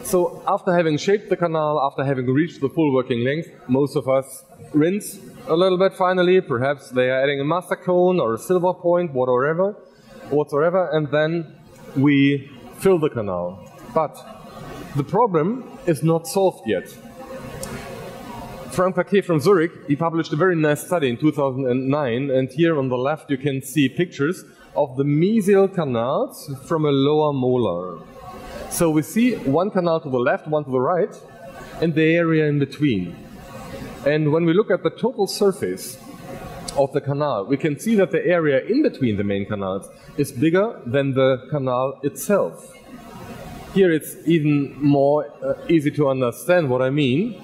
So after having shaped the canal, after having reached the full working length, most of us rinse a little bit finally. Perhaps they are adding a master cone or a silver point, whatsoever, and then we fill the canal. But the problem is not solved yet. Frank Paquet from Zurich, he published a very nice study in 2009, and here on the left you can see pictures of the mesial canals from a lower molar. So we see one canal to the left, one to the right, and the area in between. And when we look at the total surface of the canal, we can see that the area in between the main canals is bigger than the canal itself. Here it's even more easy to understand what I mean.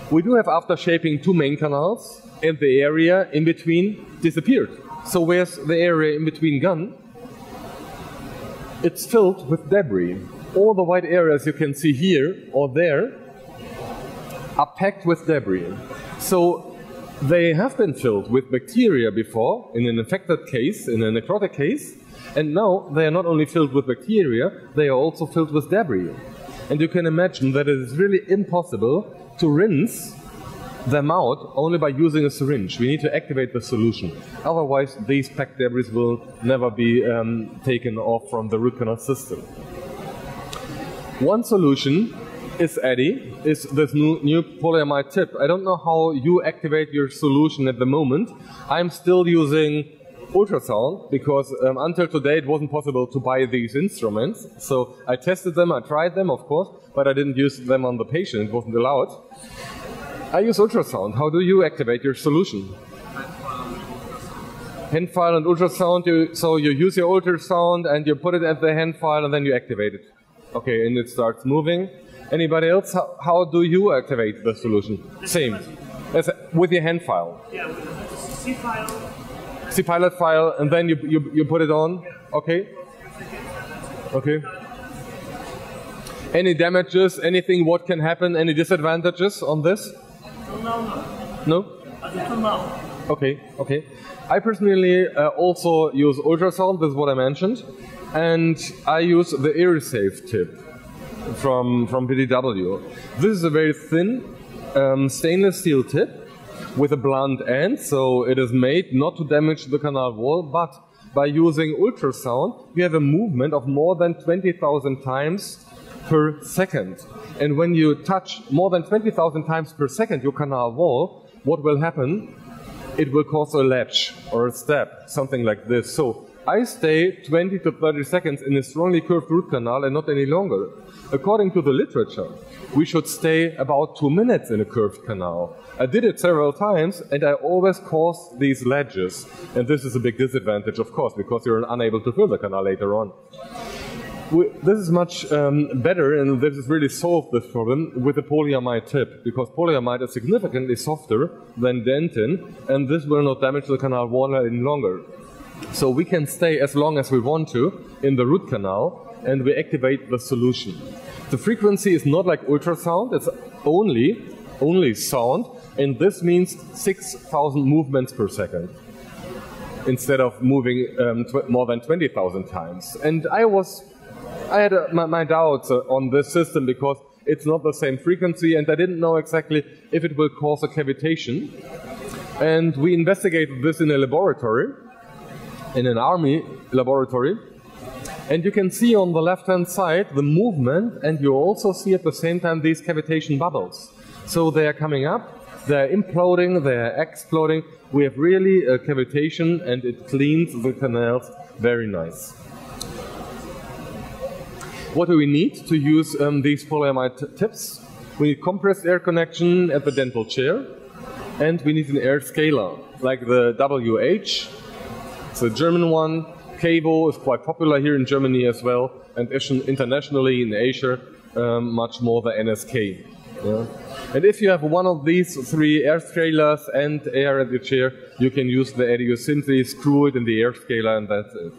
We do have, after shaping, two main canals, and the area in between disappeared. So where's the area in between gone? It's filled with debris. All the white areas you can see here or there are packed with debris. So they have been filled with bacteria before, in an infected case, in a necrotic case, and now they are not only filled with bacteria, they are also filled with debris. And you can imagine that it is really impossible to rinse them out only by using a syringe. We need to activate the solution. Otherwise, these packed debris will never be taken off from the root canal system. One solution is EDDY, is this new polyamide tip. I don't know how you activate your solution at the moment. I'm still using ultrasound because until today it wasn't possible to buy these instruments. So I tested them, I tried them, of course, but I didn't use them on the patient. It wasn't allowed. I use ultrasound. How do you activate your solution? Hand file and ultrasound. So you use your ultrasound and you put it at the hand file and then you activate it. Okay, and it starts moving. Anybody else? How do you activate the solution? Same. As with your hand file. Yeah, with the C file. C pilot file, and then you put it on. Okay. Okay. Any damages? Anything? What can happen? Any disadvantages on this? No. No? No. Okay. Okay. I personally also use ultrasound. This is what I mentioned. And I use the AirSafe tip from VDW. This is a very thin stainless steel tip with a blunt end, so it is made not to damage the canal wall, but by using ultrasound, we have a movement of more than 20,000 times per second. And when you touch more than 20,000 times per second your canal wall, what will happen? It will cause a latch or a stab, something like this. So I stay 20 to 30 seconds in a strongly curved root canal and not any longer. According to the literature, we should stay about 2 minutes in a curved canal. I did it several times and I always cause these ledges. And this is a big disadvantage, of course, because you're unable to fill the canal later on. This is much better, and this has really solved this problem with the polyamide tip, because polyamide is significantly softer than dentin, and this will not damage the canal wall any longer. So we can stay as long as we want to in the root canal, and we activate the solution. The frequency is not like ultrasound, it's only sound, and this means 6,000 movements per second, instead of moving more than 20,000 times. And I had my doubts on this system because it's not the same frequency, and I didn't know exactly if it will cause a cavitation. And we investigated this in a laboratory, in an army laboratory. And you can see on the left-hand side the movement, and you also see at the same time these cavitation bubbles. So they are coming up, they are imploding, they are exploding. We have really a cavitation, and it cleans the canals very nice. What do we need to use these polyamide tips? We need compressed air connection at the dental chair, and we need an air scaler, like the WH. It's a German one. Cavo is quite popular here in Germany as well, and internationally in Asia, much more the NSK. Yeah. And if you have one of these three air scalers and air at your chair, you can use the EDDY. You simply screw it in the air scaler, and that's it.